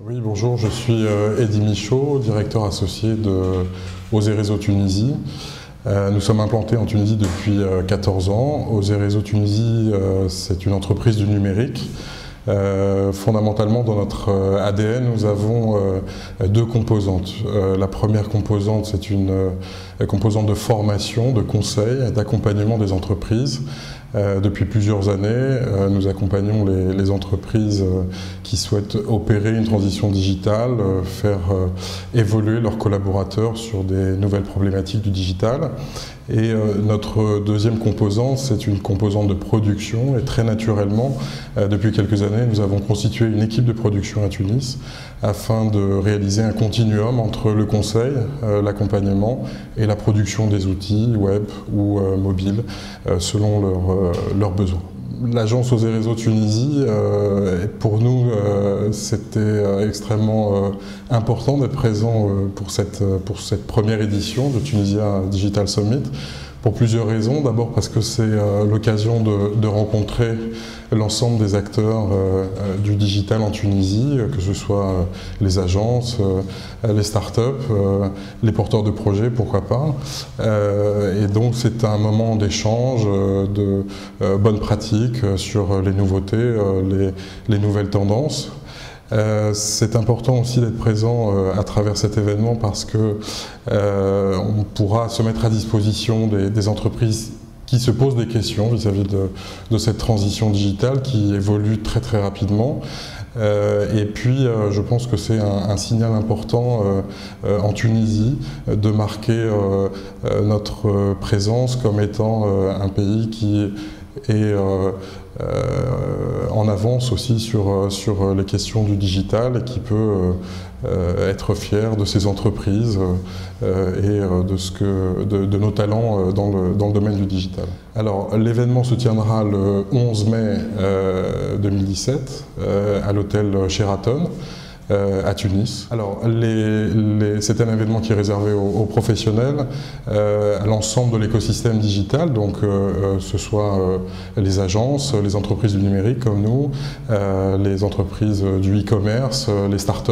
Oui, bonjour, je suis Eddy Michaud, directeur associé de Osez Réseau Tunisie. Nous sommes implantés en Tunisie depuis 14 ans. Osez Réseau Tunisie, c'est une entreprise du numérique. Fondamentalement, dans notre ADN, nous avons deux composantes. La première composante, c'est une composante de formation, de conseil, d'accompagnement des entreprises. Depuis plusieurs années, nous accompagnons les entreprises qui souhaitent opérer une transition digitale, faire évoluer leurs collaborateurs sur des nouvelles problématiques du digital. Et notre deuxième composante, c'est une composante de production. Et très naturellement, depuis quelques années, nous avons constitué une équipe de production à Tunis afin de réaliser un continuum entre le conseil, l'accompagnement et la production des outils web ou mobiles selon leurs besoins. L'agence Osez Réseau Tunisie, pour nous, c'était extrêmement important d'être présent pour cette première édition de Tunisia Digital Summit, pour plusieurs raisons. D'abord parce que c'est l'occasion de rencontrer l'ensemble des acteurs du digital en Tunisie, que ce soit les agences, les startups, les porteurs de projets, pourquoi pas. Et donc c'est un moment d'échange, de bonnes pratiques sur les nouveautés, les nouvelles tendances. C'est important aussi d'être présent à travers cet événement parce que on pourra se mettre à disposition des entreprises qui se posent des questions vis-à-vis de cette transition digitale qui évolue très très rapidement. Et puis je pense que c'est un signal important en Tunisie de marquer notre présence comme étant un pays qui est en avance aussi sur les questions du digital et qui peut être fier de ses entreprises et de nos talents dans le domaine du digital. Alors l'événement se tiendra le 11 mai 2017 à l'hôtel Sheraton à Tunis. Alors, c'est un événement qui est réservé aux professionnels, à l'ensemble de l'écosystème digital, donc ce soit les agences, les entreprises du numérique comme nous, les entreprises du e-commerce, les startups,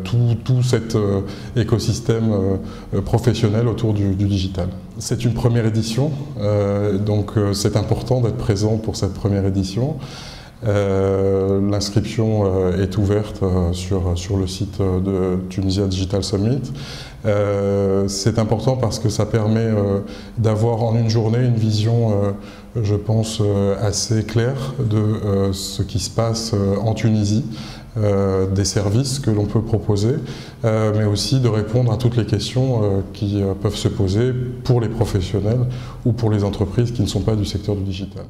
tout cet écosystème professionnel autour du digital. C'est une première édition, donc c'est important d'être présent pour cette première édition. L'inscription est ouverte sur le site de Tunisia Digital Summit. C'est important parce que ça permet d'avoir en une journée une vision, je pense, assez claire de ce qui se passe en Tunisie, des services que l'on peut proposer, mais aussi de répondre à toutes les questions qui peuvent se poser pour les professionnels ou pour les entreprises qui ne sont pas du secteur du digital.